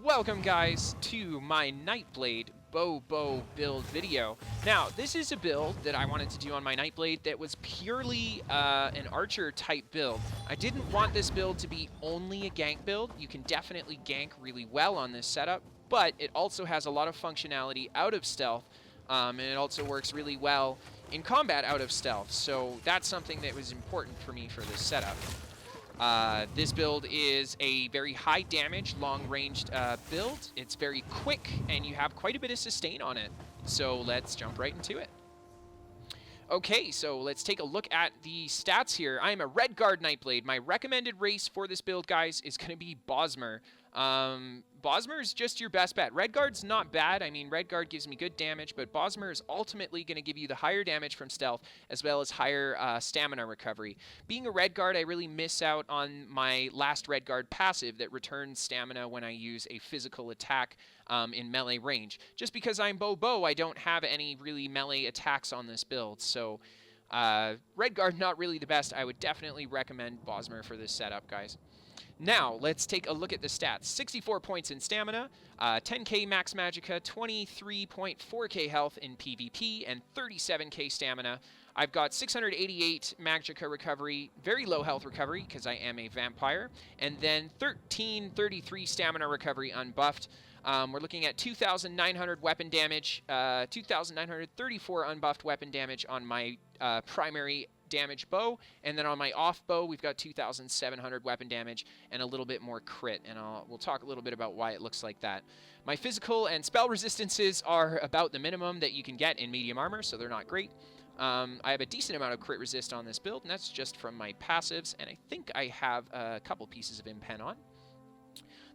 Welcome guys to my Nightblade bow build video. Now, this is a build that I wanted to do on my Nightblade that was purely an archer type build. I didn't want this build to be only a gank build. You can definitely gank really well on this setup, but it also has a lot of functionality out of stealth, and it also works really well in combat out of stealth. So that's something that was important for me for this setup. This build is a very high damage, long-ranged build. It's very quick, and you have quite a bit of sustain on it. So let's jump right into it. Okay, so let's take a look at the stats here. I am a Red Guard Nightblade. My recommended race for this build, guys, is going to be Bosmer. Bosmer is just your best bet. Red Guard's not bad. I mean, Red Guard gives me good damage, but Bosmer is ultimately going to give you the higher damage from stealth as well as higher stamina recovery. Being a Red Guard, I really miss out on my last Red Guard passive that returns stamina when I use a physical attack in melee range. Just because I'm bow, I don't have any really melee attacks on this build, so Red Guard not really the best. I would definitely recommend Bosmer for this setup, guys. Now, let's take a look at the stats. 64 points in stamina, 10k max magicka, 23.4k health in PvP, and 37k stamina. I've got 688 magicka recovery, very low health recovery because I am a vampire, and then 1333 stamina recovery unbuffed. We're looking at 2,900 weapon damage, 2,934 unbuffed weapon damage on my primary damage bow, and then on my off bow we've got 2,700 weapon damage and a little bit more crit, and we'll talk a little bit about why it looks like that. My physical and spell resistances are about the minimum that you can get in medium armor, so they're not great. I have a decent amount of crit resist on this build, and that's just from my passives, and I think I have a couple pieces of impen on.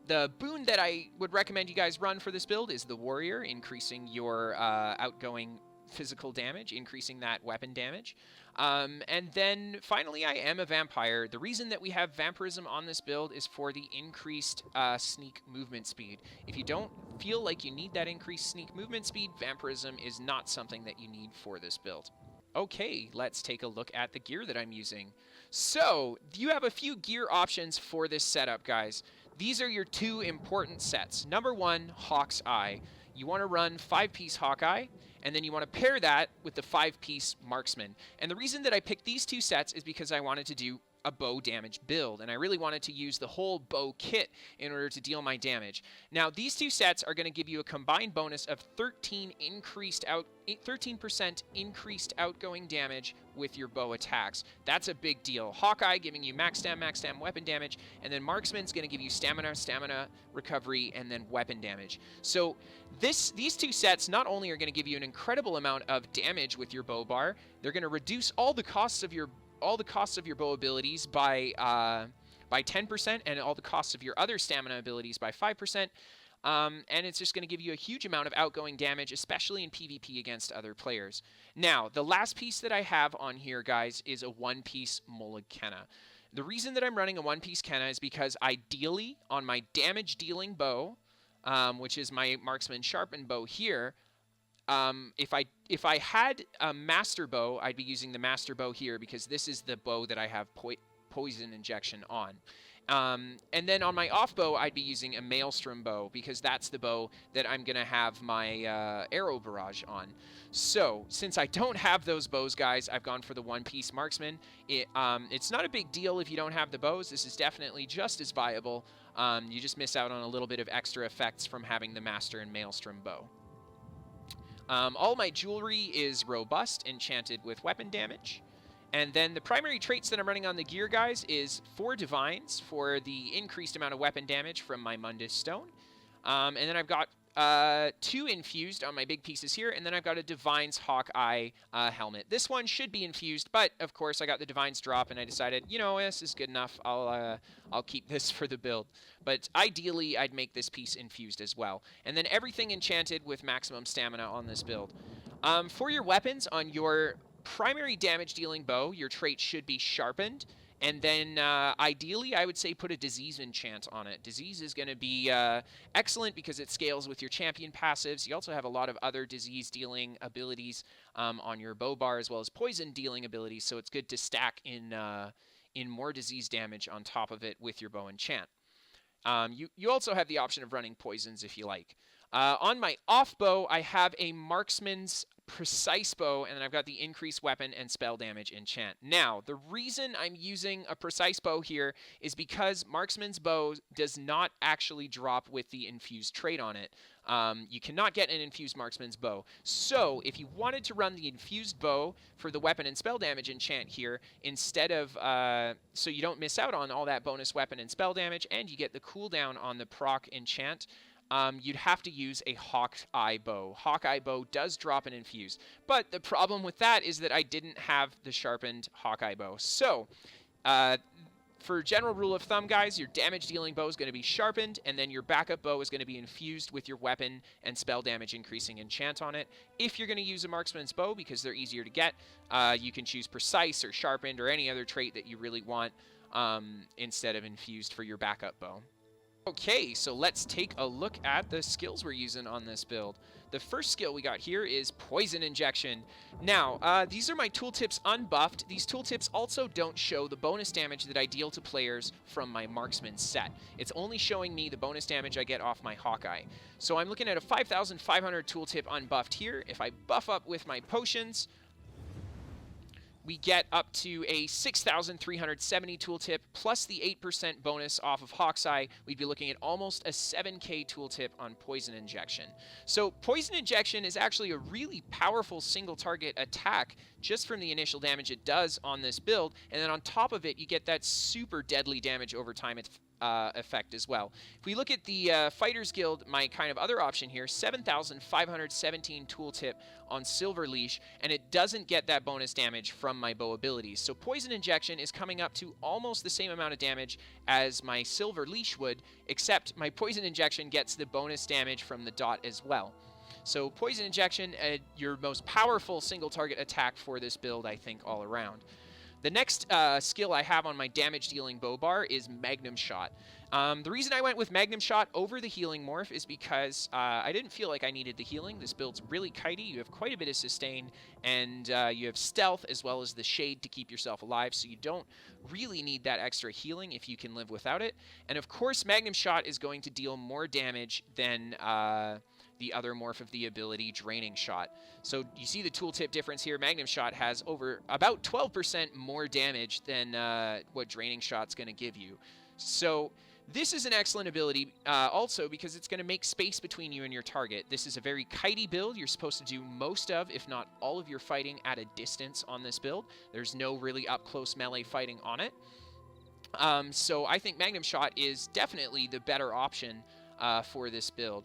The boon that I would recommend you guys run for this build is the Warrior, increasing your outgoing physical damage, increasing that weapon damage. And then finally, I am a vampire. The reason that we have vampirism on this build is for the increased sneak movement speed. If you don't feel like you need that increased sneak movement speed, vampirism is not something that you need for this build. Okay, let's take a look at the gear that I'm using. So, you have a few gear options for this setup, guys. These are your two important sets. Number one, Hawk's Eye. You want to run 5-piece Hawkeye, and then you want to pair that with the 5-piece Marksman. And the reason that I picked these two sets is because I wanted to do a bow damage build, and I really wanted to use the whole bow kit in order to deal my damage. Now, these two sets are going to give you a combined bonus of 13% increased outgoing damage with your bow attacks. That's a big deal. Hawkeye giving you max stam weapon damage, and then Marksman's going to give you stamina recovery, and then weapon damage. So these two sets not only are going to give you an incredible amount of damage with your bow bar, they're going to reduce all the costs of your bow abilities by 10%, and all the costs of your other stamina abilities by 5%. And it's just going to give you a huge amount of outgoing damage, especially in PvP against other players. Now, the last piece that I have on here, guys, is a 1-piece Molag Kenna. The reason that I'm running a 1-piece Kenna is because ideally, on my damage-dealing bow, which is my Marksman Sharpened bow here, if I had a master bow, I'd be using the master bow here because this is the bow that I have poison injection on. And then on my off bow, I'd be using a Maelstrom bow because that's the bow that I'm going to have my arrow barrage on. So, since I don't have those bows, guys, I've gone for the 1-piece Marksman. It's not a big deal if you don't have the bows. This is definitely just as viable. You just miss out on a little bit of extra effects from having the Master and Maelstrom bow. All my jewelry is robust, enchanted with weapon damage. And then the primary traits that I'm running on the gear, guys, is 4 Divines for the increased amount of weapon damage from my Mundus Stone. And then I've got 2 infused on my big pieces here, and then I've got a Divine's Hawkeye helmet. This one should be infused, but of course I got the Divine's drop, and I decided, you know, this is good enough. I'll keep this for the build. But ideally, I'd make this piece infused as well. And then everything enchanted with maximum stamina on this build. For your weapons, on your primary damage-dealing bow, your trait should be Sharpened. And then, ideally, I would say put a Disease enchant on it. Disease is going to be excellent because it scales with your champion passives. You also have a lot of other disease-dealing abilities on your bow bar, as well as poison-dealing abilities, so it's good to stack in more disease damage on top of it with your bow enchant. You also have the option of running poisons if you like. On my off bow, I have a marksman's precise bow, and then I've got the increased weapon and spell damage enchant. Now, the reason I'm using a precise bow here is because marksman's bow does not actually drop with the infused trait on it. You cannot get an infused marksman's bow. So if you wanted to run the infused bow for the weapon and spell damage enchant here, instead of, so you don't miss out on all that bonus weapon and spell damage, and you get the cooldown on the proc enchant, you'd have to use a Hawkeye bow. Hawkeye bow does drop an infused, but the problem with that is that I didn't have the sharpened Hawkeye bow. So, for general rule of thumb, guys, your damage dealing bow is going to be sharpened, and then your backup bow is going to be infused with your weapon and spell damage increasing enchant on it. If you're going to use a marksman's bow, because they're easier to get, you can choose precise or sharpened or any other trait that you really want instead of infused for your backup bow. Okay, so let's take a look at the skills we're using on this build. The first skill we got here is Poison Injection. Now, these are my tooltips unbuffed. These tooltips also don't show the bonus damage that I deal to players from my Marksman set. It's only showing me the bonus damage I get off my Hawkeye. So I'm looking at a 5,500 tooltip unbuffed here. If I buff up with my potions, we get up to a 6,370 tooltip plus the 8% bonus off of Hawkeye. We'd be looking at almost a 7k tooltip on Poison Injection. So Poison Injection is actually a really powerful single target attack just from the initial damage it does on this build, and then on top of it you get that super deadly damage over time effect as well. If we look at the Fighters Guild, my kind of other option here, 7,517 tooltip on Silver Leash, and it doesn't get that bonus damage from my bow abilities. So Poison Injection is coming up to almost the same amount of damage as my Silver Leash would, except my Poison Injection gets the bonus damage from the dot as well. So Poison Injection, your most powerful single target attack for this build, I think, all around. The next skill I have on my damage dealing bow bar is Magnum Shot. The reason I went with Magnum Shot over the healing morph is because I didn't feel like I needed the healing. This build's really kitey. You have quite a bit of sustain, and you have stealth as well as the shade to keep yourself alive, so you don't really need that extra healing if you can live without it. And of course, Magnum Shot is going to deal more damage than the other morph of the ability, Draining Shot. So you see the tooltip difference here. Magnum Shot has about 12% more damage than what Draining Shot's going to give you. So this is an excellent ability also because it's going to make space between you and your target. This is a very kitey build. You're supposed to do most of, if not all of your fighting at a distance on this build. There's no really up-close melee fighting on it. So I think Magnum Shot is definitely the better option for this build.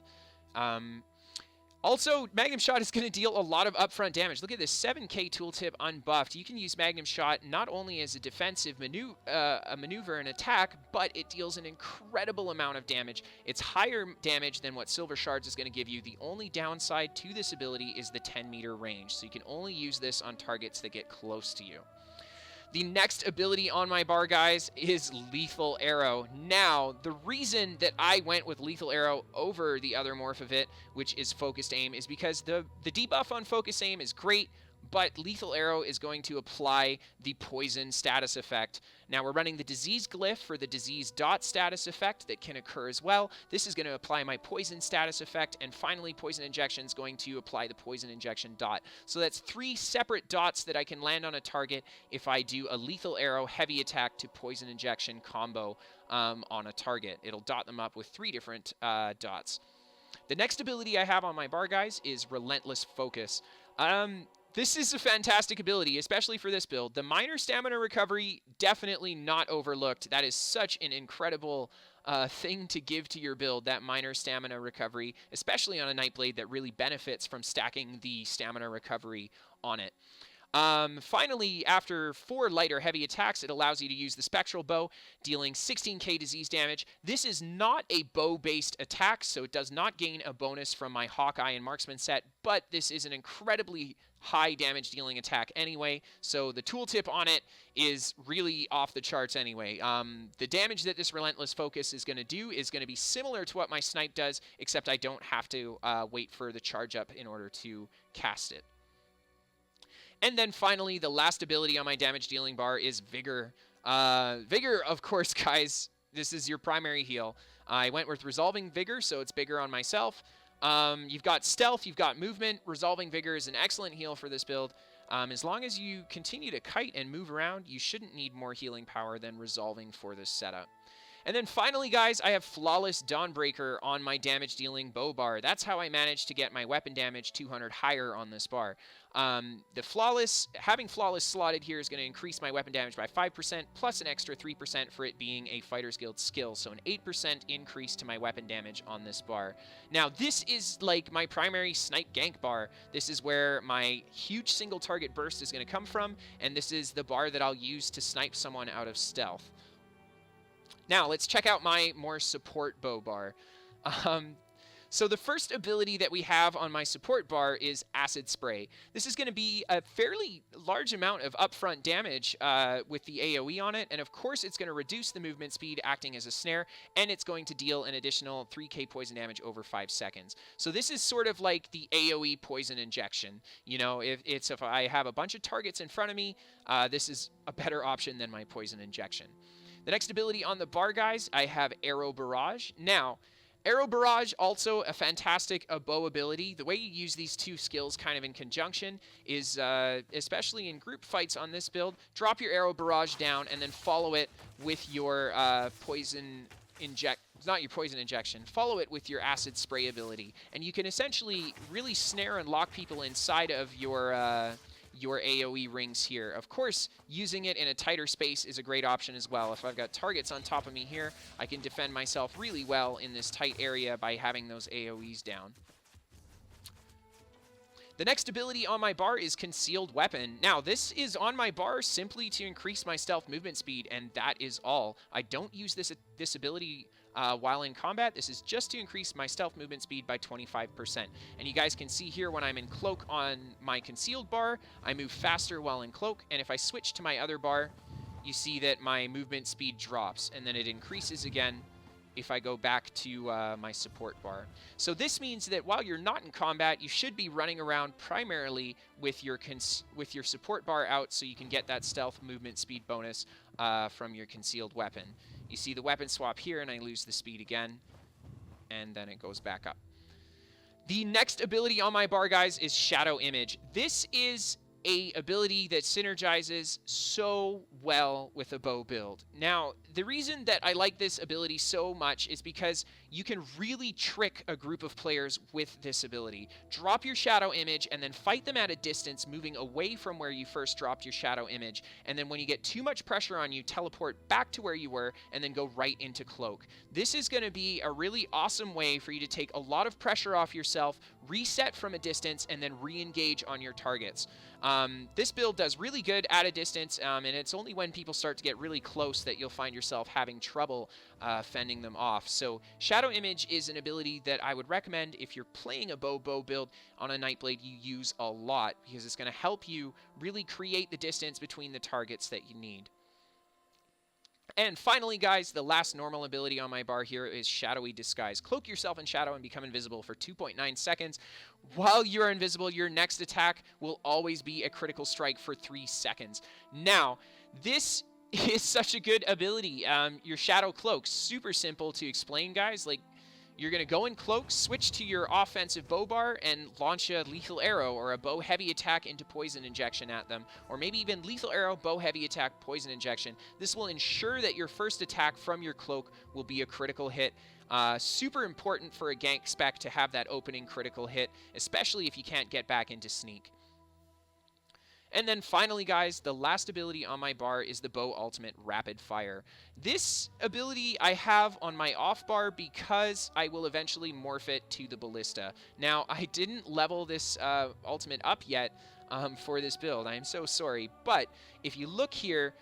Also, Magnum Shot is going to deal a lot of upfront damage. Look at this 7k tooltip unbuffed. You can use Magnum Shot not only as a defensive maneuver and attack, but it deals an incredible amount of damage. It's higher damage than what Silver Shards is going to give you. The only downside to this ability is the 10-meter range, so you can only use this on targets that get close to you. The next ability on my bar, guys, is Lethal Arrow. Now, the reason that I went with Lethal Arrow over the other morph of it, which is Focused Aim, is because the debuff on Focused Aim is great, but Lethal Arrow is going to apply the Poison status effect. Now, we're running the Disease Glyph for the Disease Dot status effect that can occur as well. This is going to apply my Poison status effect, and finally, Poison Injection is going to apply the Poison Injection Dot. So that's 3 separate dots that I can land on a target if I do a Lethal Arrow heavy attack to Poison Injection combo on a target. It'll dot them up with 3 different dots. The next ability I have on my bar, guys, is Relentless Focus. This is a fantastic ability, especially for this build. The minor stamina recovery, definitely not overlooked. That is such an incredible thing to give to your build, that minor stamina recovery, especially on a Nightblade that really benefits from stacking the stamina recovery on it. Finally, after 4 light or heavy attacks, it allows you to use the Spectral Bow, dealing 16k disease damage. This is not a bow-based attack, so it does not gain a bonus from my Hawkeye and Marksman set, but this is an incredibly high damage dealing attack anyway, so the tooltip on it is really off the charts anyway. The damage that this Relentless Focus is going to do is going to be similar to what my Snipe does, except I don't have to wait for the charge up in order to cast it. And then finally, the last ability on my damage dealing bar is Vigor. Vigor, of course, guys, This is your primary heal. I went with Resolving Vigor, so it's bigger on myself. You've got Stealth, you've got Movement. Resolving Vigor is an excellent heal for this build. As long as you continue to kite and move around, you shouldn't need more healing power than Resolving for this setup. And then finally, guys, I have Flawless Dawnbreaker on my damage-dealing bow bar. That's how I managed to get my weapon damage 200 higher on this bar. Having Flawless slotted here is going to increase my weapon damage by 5%, plus an extra 3% for it being a Fighter's Guild skill, so an 8% increase to my weapon damage on this bar. Now, this is like my primary snipe gank bar. This is where my huge single target burst is going to come from, and this is the bar that I'll use to snipe someone out of stealth. Now, let's check out my more support bow bar. So the first ability that we have on my support bar is Acid Spray. This is going to be a fairly large amount of upfront damage with the AoE on it, and of course it's going to reduce the movement speed acting as a snare, and it's going to deal an additional 3k poison damage over 5 seconds. So this is sort of like the AoE poison injection. You know, if I have a bunch of targets in front of me, this is a better option than my poison injection. The next ability on the bar, guys, I have Arrow Barrage. Now, Arrow Barrage, also a fantastic bow ability. The way you use these two skills kind of in conjunction is, especially in group fights on this build, drop your Arrow Barrage down and then follow it with your not your poison injection, follow it with your Acid Spray ability. And you can essentially really snare and lock people inside of your AoE rings here. Of course, using it in a tighter space is a great option as well. If I've got targets on top of me here, I can defend myself really well in this tight area by having those AoEs down. The next ability on my bar is Concealed Weapon. Now, this is on my bar simply to increase my stealth movement speed, and that is all. I don't use this ability while in combat. This is just to increase my stealth movement speed by 25%. And you guys can see here when I'm in cloak on my concealed bar, I move faster while in cloak, and if I switch to my other bar, you see that my movement speed drops, and then it increases again if I go back to my support bar. So this means that while you're not in combat, you should be running around primarily with your support bar out so you can get that stealth movement speed bonus from your concealed weapon. You see the weapon swap here, and I lose the speed again, and then it goes back up. The next ability on my bar, guys, is Shadow Image. This is a ability that synergizes so well with a bow build. Now, the reason that I like this ability so much is because you can really trick a group of players with this ability. Drop your Shadow Image and then fight them at a distance, moving away from where you first dropped your Shadow Image. And then when you get too much pressure on you, teleport back to where you were and then go right into Cloak. This is going to be a really awesome way for you to take a lot of pressure off yourself, reset from a distance, and then re-engage on your targets. This build does really good at a distance, and it's only when people start to get really close that you'll find yourself having trouble fending them off. So Shadow Image is an ability that I would recommend if you're playing a bow build on a Nightblade you use a lot, because it's going to help you really create the distance between the targets that you need. And finally, guys, the last normal ability on my bar here is Shadowy Disguise. Cloak yourself in shadow and become invisible for 2.9 seconds. While you're invisible, your next attack will always be a critical strike for 3 seconds. Now, this is such a good ability. Your Shadow Cloak, super simple to explain, guys. Like, you're going to go in cloak, switch to your offensive bow bar, and launch a lethal arrow or a bow heavy attack into poison injection at them. Or maybe even lethal arrow, bow heavy attack, poison injection. This will ensure that your first attack from your cloak will be a critical hit. Super important for a gank spec to have that opening critical hit, especially if you can't get back into sneak. And then finally, guys, the last ability on my bar is the Bow Ultimate Rapid Fire. This ability I have on my off bar because I will eventually morph it to the Ballista. Now, I didn't level this ultimate up yet for this build. I am so sorry. But if you look here,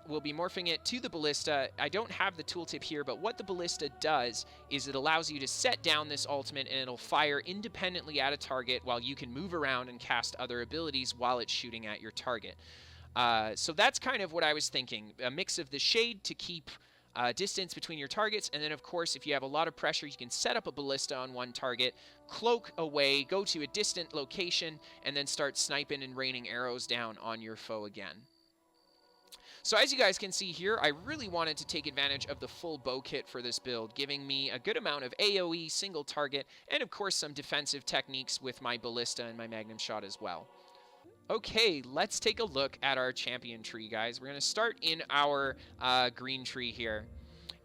we'll be morphing it to the Ballista. I don't have the tooltip here, but what the Ballista does is it allows you to set down this ultimate and it'll fire independently at a target while you can move around and cast other abilities while it's shooting at your target. So that's kind of what I was thinking. A mix of the shade to keep distance between your targets, and then of course if you have a lot of pressure you can set up a Ballista on one target, cloak away, go to a distant location, and then start sniping and raining arrows down on your foe again. So as you guys can see here, I really wanted to take advantage of the full bow kit for this build, giving me a good amount of AoE, single target, and of course some defensive techniques with my ballista and my magnum shot as well. Okay, let's take a look at our champion tree, guys. We're going to start in our green tree here.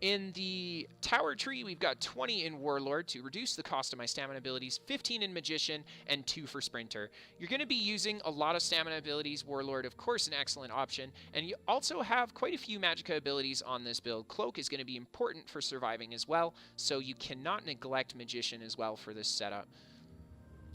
In the tower tree, we've got 20 in Warlord to reduce the cost of my stamina abilities, 15 in Magician, and 2 for Sprinter. You're going to be using a lot of stamina abilities. Warlord, of course, an excellent option. And you also have quite a few Magicka abilities on this build. Cloak is going to be important for surviving as well, so you cannot neglect Magician as well for this setup.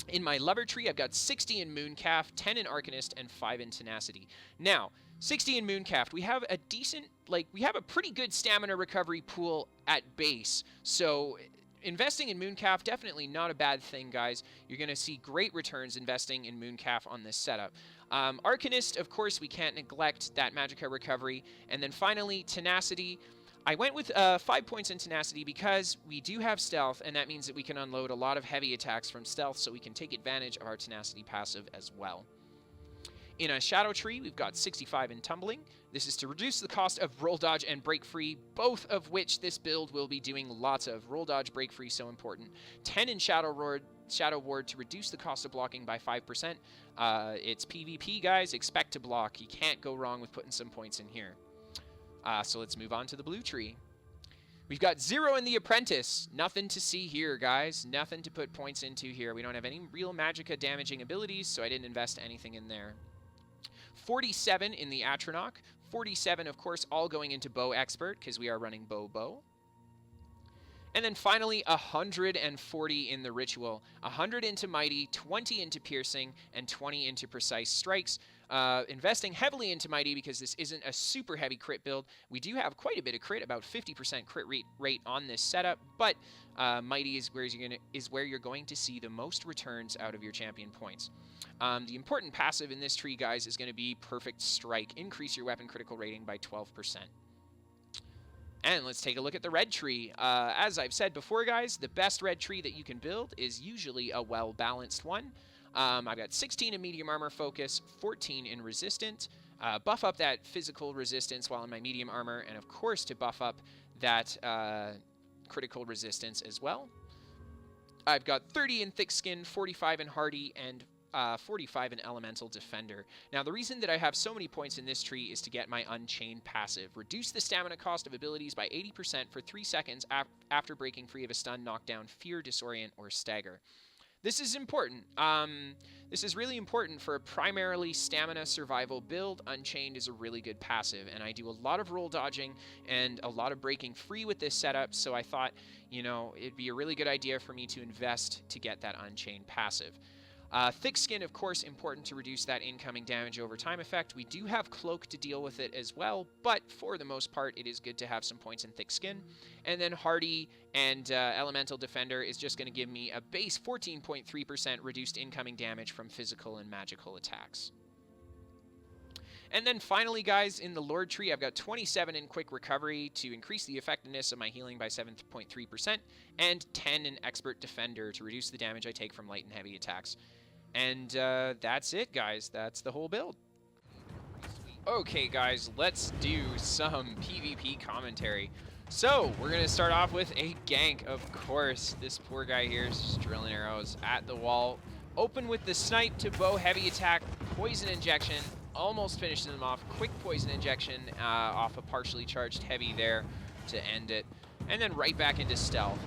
In my lover tree, I've got 60 in Mooncalf, 10 in Arcanist, and 5 in Tenacity. Now, 60 in Mooncalf, we have a decent, we have a pretty good stamina recovery pool at base. So investing in Mooncalf, definitely not a bad thing, guys. You're going to see great returns investing in Mooncalf on this setup. Arcanist, of course, we can't neglect that Magicka recovery. And then finally, Tenacity. I went with 5 points in Tenacity because we do have Stealth, and that means that we can unload a lot of heavy attacks from Stealth, so we can take advantage of our Tenacity passive as well. In a Shadow Tree, we've got 65 in Tumbling. This is to reduce the cost of Roll Dodge and Break Free, both of which this build will be doing lots of. Roll Dodge, Break Free, so important. 10 in Shadow Ward to reduce the cost of blocking by 5%. It's PvP, guys. Expect to block. You can't go wrong with putting some points in here. So let's move on to the blue tree. We've got 0 in the Apprentice. Nothing to see here, guys. Nothing to put points into here. We don't have any real Magicka damaging abilities, so I didn't invest anything in there. 47 in the Atronach. 47, of course, all going into Bow Expert, because we are running Bow. And then finally, 140 in the Ritual. 100 into Mighty, 20 into Piercing, and 20 into Precise Strikes. Investing heavily into Mighty because this isn't a super heavy crit build. We do have quite a bit of crit, about 50% crit rate on this setup, but Mighty is where you're going to see the most returns out of your champion points. The important passive in this tree, guys, is going to be Perfect Strike. Increase your weapon critical rating by 12%. And let's take a look at the red tree. As I've said before, guys, the best red tree that you can build is usually a well-balanced one. I've got 16 in medium armor focus, 14 in resistant. Buff up that physical resistance while in my medium armor, and of course to buff up that critical resistance as well. I've got 30 in thick skin, 45 in hardy, and 45 in Elemental Defender. Now, the reason that I have so many points in this tree is to get my Unchained passive. Reduce the stamina cost of abilities by 80% for 3 seconds after breaking free of a stun, knockdown, fear, disorient, or stagger. This is important. This is really important for a primarily stamina survival build. Unchained is a really good passive, and I do a lot of roll dodging and a lot of breaking free with this setup, so I thought, you know, it'd be a really good idea for me to invest to get that Unchained passive. Thick skin, of course, important to reduce that incoming damage over time effect. We do have cloak to deal with it as well, but for the most part, it is good to have some points in thick skin. And then hardy and elemental defender is just going to give me a base 14.3% reduced incoming damage from physical and magical attacks. And then finally, guys, in the Lord tree, I've got 27 in quick recovery to increase the effectiveness of my healing by 7.3%, and 10 in expert defender to reduce the damage I take from light and heavy attacks. And that's it, guys. That's the whole build. Okay, guys, let's do some PvP commentary. So, we're going to start off with a gank, of course. This poor guy here is just drilling arrows at the wall. Open with the snipe to bow heavy attack, poison injection. Almost finishing them off. Quick poison injection off a partially charged heavy there to end it. And then right back into stealth.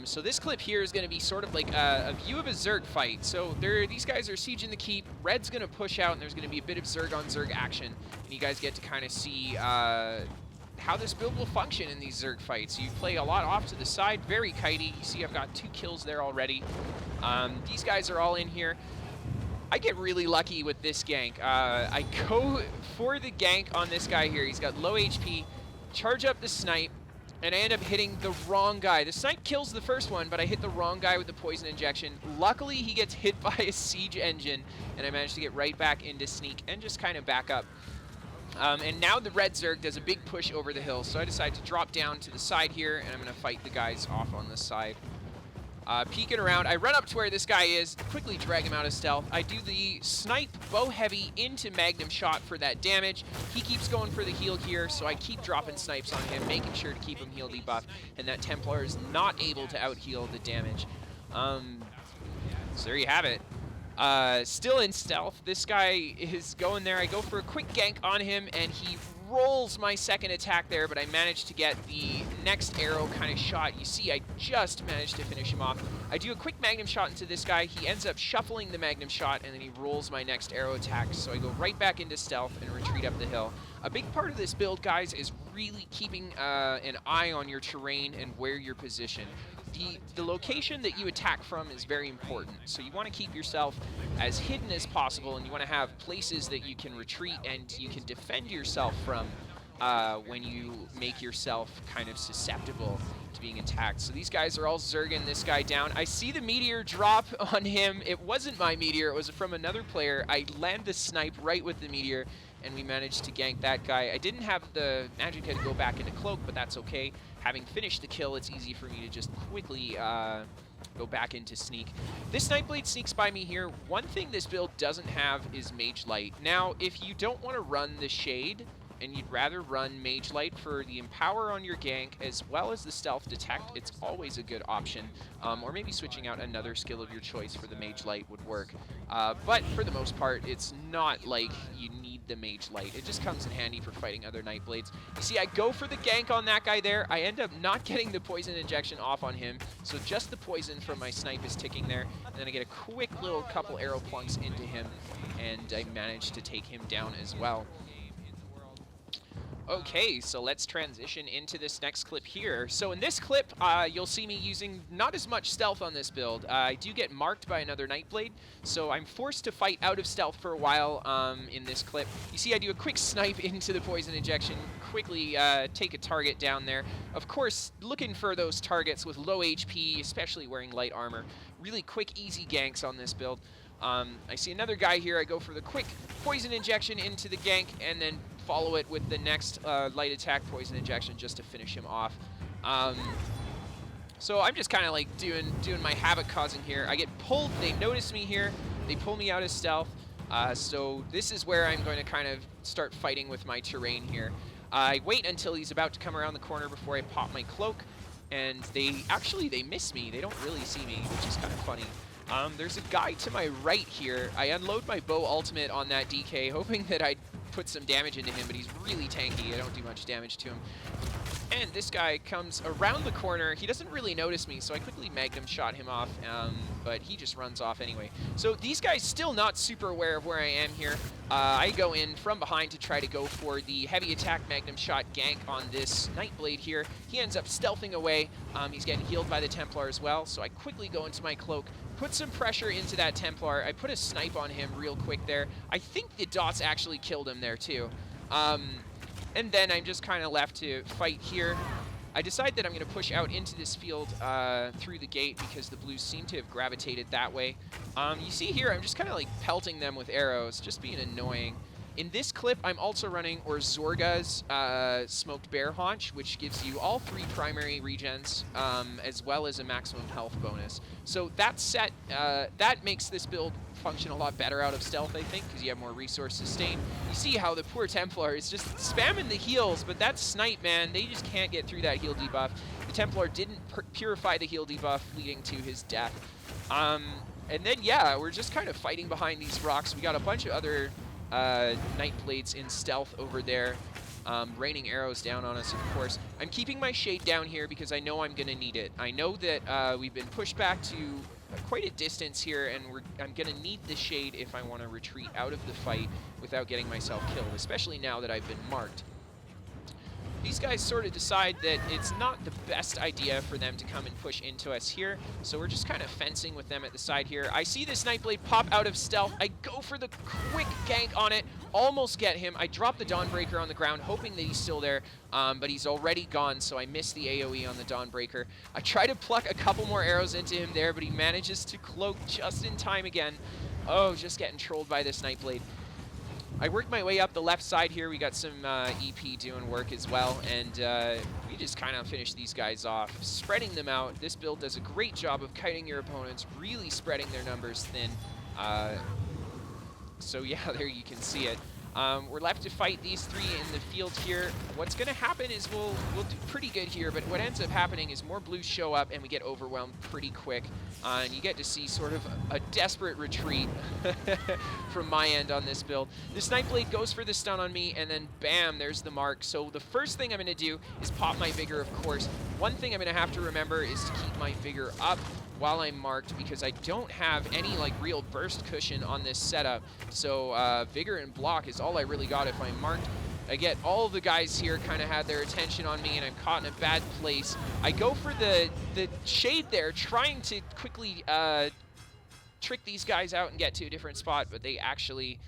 So this clip here is going to be sort of like a view of a Zerg fight. So these guys are sieging the keep. Red's going to push out, and there's going to be a bit of Zerg on Zerg action. And you guys get to kind of see how this build will function in these Zerg fights. You play a lot off to the side, very kitey. You see I've got 2 kills there already. These guys are all in here. I get really lucky with this gank. I go for the gank on this guy here. He's got low HP, charge up the snipe, and I end up hitting the wrong guy. The snipe kills the first one, but I hit the wrong guy with the poison injection. Luckily, he gets hit by a siege engine, and I managed to get right back into sneak and just kind of back up. And now the red Zerg does a big push over the hill, so I decide to drop down to the side here, and I'm going to fight the guys off on the side. Peeking around. I run up to where this guy is, quickly drag him out of stealth. I do the snipe bow heavy into Magnum shot for that damage. He keeps going for the heal here, so I keep dropping snipes on him, making sure to keep him heal debuff, and that Templar is not able to out-heal the damage. So there you have it. Still in stealth. This guy is going there. I go for a quick gank on him, and he rolls my second attack there, but I managed to get the next arrow kind of shot. You see, I just managed to finish him off. I do a quick Magnum shot into this guy. He ends up shuffling the Magnum shot, and then he rolls my next arrow attack. So I go right back into stealth and retreat up the hill. A big part of this build, guys, is really keeping an eye on your terrain and where you're positioned. The location that you attack from is very important, so you want to keep yourself as hidden as possible, and you want to have places that you can retreat and you can defend yourself from when you make yourself kind of susceptible to being attacked. So these guys are all zerging this guy down. I see the meteor drop on him. It wasn't my meteor, it was from another player. I land the snipe right with the meteor, and we managed to gank that guy. I didn't have the magic head to go back into cloak, but that's okay. Having finished the kill, it's easy for me to just quickly go back into sneak. This Nightblade sneaks by me here. One thing this build doesn't have is Mage Light. Now, if you don't want to run the Shade, and you'd rather run Mage Light for the Empower on your gank as well as the Stealth Detect, it's always a good option. Or maybe switching out another skill of your choice for the Mage Light would work. But for the most part, it's not like you need the Mage Light. It just comes in handy for fighting other Nightblades. You see, I go for the gank on that guy there. I end up not getting the poison injection off on him, so just the poison from my snipe is ticking there. And then I get a quick little couple arrow plunks into him, and I manage to take him down as well. Okay, so let's transition into this next clip here. So in this clip, you'll see me using not as much stealth on this build. I do get marked by another Nightblade, so I'm forced to fight out of stealth for a while in this clip. You see I do a quick snipe into the poison injection, quickly take a target down there. Of course, looking for those targets with low HP, especially wearing light armor. Really quick, easy ganks on this build. I see another guy here. I go for the quick poison injection into the gank, and then follow it with the next light attack poison injection just to finish him off. So I'm just kind of like doing my havoc causing here. I get pulled. They notice me here. They pull me out of stealth. So this is where I'm going to kind of start fighting with my terrain here. I wait until he's about to come around the corner before I pop my cloak, and they miss me. They don't really see me, which is kind of funny. There's a guy to my right here. I unload my bow ultimate on that DK, hoping that I'd put some damage into him, but he's really tanky. I don't do much damage to him. And this guy comes around the corner. He doesn't really notice me, so I quickly Magnum shot him off, but he just runs off anyway. So these guys still not super aware of where I am here. I go in from behind to try to go for the heavy attack Magnum shot gank on this Nightblade here. He ends up stealthing away. He's getting healed by the Templar as well, so I quickly go into my cloak, put some pressure into that Templar. I put a snipe on him real quick there. I think the dots actually killed him there too. And then I'm just kind of left to fight here. I decide that I'm going to push out into this field through the gate because the blues seem to have gravitated that way. You see here, I'm just kind of like pelting them with arrows, just being annoying. In this clip, I'm also running Orzorga's Smoked Bear Haunch, which gives you all 3 primary regens, as well as a maximum health bonus. So that set, that makes this build function a lot better out of stealth, I think, because you have more resource sustain. You see how the poor Templar is just spamming the heals, but that snipe, man, they just can't get through that heal debuff. The Templar didn't purify the heal debuff, leading to his death. And then, yeah, we're just kind of fighting behind these rocks. We got a bunch of other Nightblades in stealth over there, raining arrows down on us, of course. I'm keeping my shade down here because I know I'm going to need it. I know that we've been pushed back to quite a distance here, and I'm going to need the shade if I want to retreat out of the fight without getting myself killed, especially now that I've been marked. These guys sort of decide that it's not the best idea for them to come and push into us here, so we're just kind of fencing with them at the side here. I see this Nightblade pop out of stealth. I go for the quick gank on it, almost get him. I drop the Dawnbreaker on the ground, hoping that he's still there, but he's already gone, so I miss the AoE on the Dawnbreaker. I try to pluck a couple more arrows into him there, but he manages to cloak just in time again. Oh, just getting trolled by this Nightblade. I worked my way up the left side here. We got some EP doing work as well, and we just kind of finished these guys off, spreading them out. This build does a great job of kiting your opponents, really spreading their numbers thin. So yeah, there you can see it. We're left to fight these three in the field here. What's going to happen is we'll do pretty good here, but what ends up happening is more blues show up and we get overwhelmed pretty quick. And you get to see sort of a desperate retreat from my end on this build. This Nightblade goes for the stun on me, and then bam, there's the mark. So the first thing I'm going to do is pop my vigor, of course. One thing I'm going to have to remember is to keep my vigor up while I'm marked, because I don't have any like real burst cushion on this setup. So vigor and block is all I really got if I'm marked. I get all the guys here kind of had their attention on me, and I'm caught in a bad place. I go for the shade there, trying to quickly trick these guys out and get to a different spot, but they actually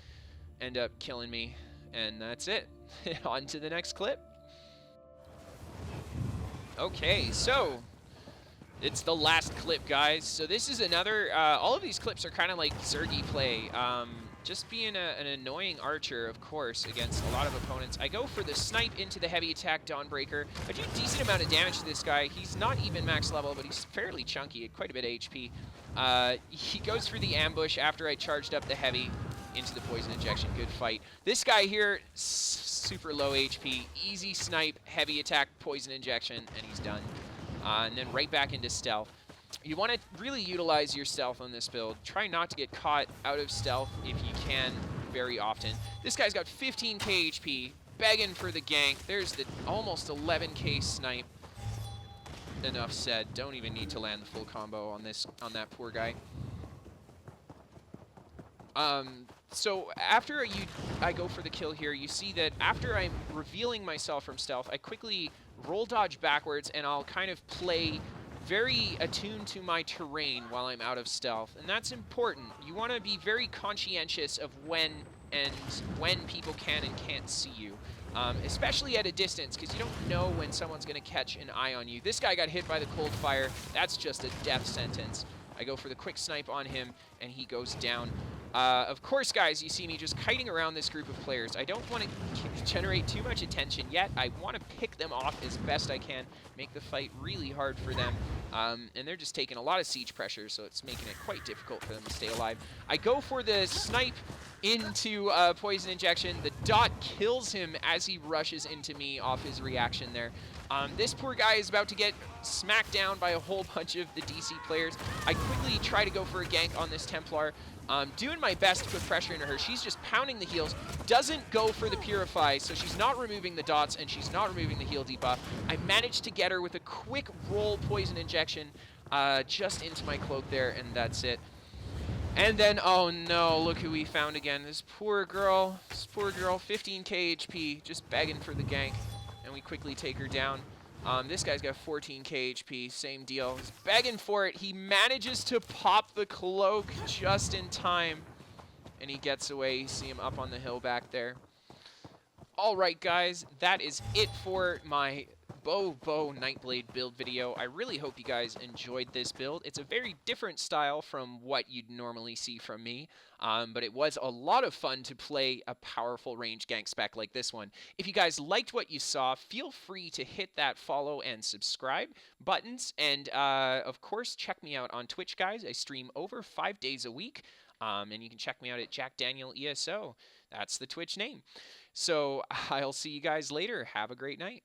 end up killing me, and that's it. On to the next clip. Okay, so it's the last clip, guys. So this is another, all of these clips are kind of like Zergy play. Just being an annoying archer, of course, against a lot of opponents. I go for the snipe into the heavy attack Dawnbreaker. I do a decent amount of damage to this guy. He's not even max level, but he's fairly chunky, quite a bit of HP. He goes for the ambush after I charged up the heavy into the poison injection. Good fight. This guy here, super low HP, easy snipe, heavy attack, poison injection, and he's done. And then right back into stealth. You want to really utilize your stealth on this build. Try not to get caught out of stealth if you can very often. This guy's got 15k HP, begging for the gank. There's the almost 11k snipe. Enough said. Don't even need to land the full combo on that poor guy. So after I go for the kill here, you see that after I'm revealing myself from stealth, I quickly roll dodge backwards, and I'll kind of play very attuned to my terrain while I'm out of stealth, and that's important. You want to be very conscientious of when people can and can't see you, especially at a distance, because you don't know when someone's going to catch an eye on you. This guy got hit by the cold fire. That's just a death sentence. I go for the quick snipe on him, and he goes down. Of course, guys, you see me just kiting around this group of players. I don't want to generate too much attention yet. I want to pick them off as best I can, make the fight really hard for them. And they're just taking a lot of siege pressure, so it's making it quite difficult for them to stay alive. I go for the snipe into poison injection. The dot kills him as he rushes into me off his reaction there. This poor guy is about to get smacked down by a whole bunch of the DC players. I quickly try to go for a gank on this Templar. Doing my best to put pressure into her. She's just pounding the heals, doesn't go for the Purify, so she's not removing the dots and she's not removing the heal debuff. I managed to get her with a quick roll poison injection just into my cloak there, and that's it. And then, oh no, look who we found again. This poor girl, 15k HP, just begging for the gank, and we quickly take her down. This guy's got 14k HP, same deal. He's begging for it. He manages to pop the cloak just in time, and he gets away. You see him up on the hill back there. All right, guys, that is it for my Bow Nightblade build video. I really hope you guys enjoyed this build. It's a very different style from what you'd normally see from me, but it was a lot of fun to play a powerful range gank spec like this one. If you guys liked what you saw, feel free to hit that follow and subscribe buttons, and of course, check me out on Twitch, guys. I stream over 5 days a week, and you can check me out at JackDanielESO. That's the Twitch name. So I'll see you guys later. Have a great night.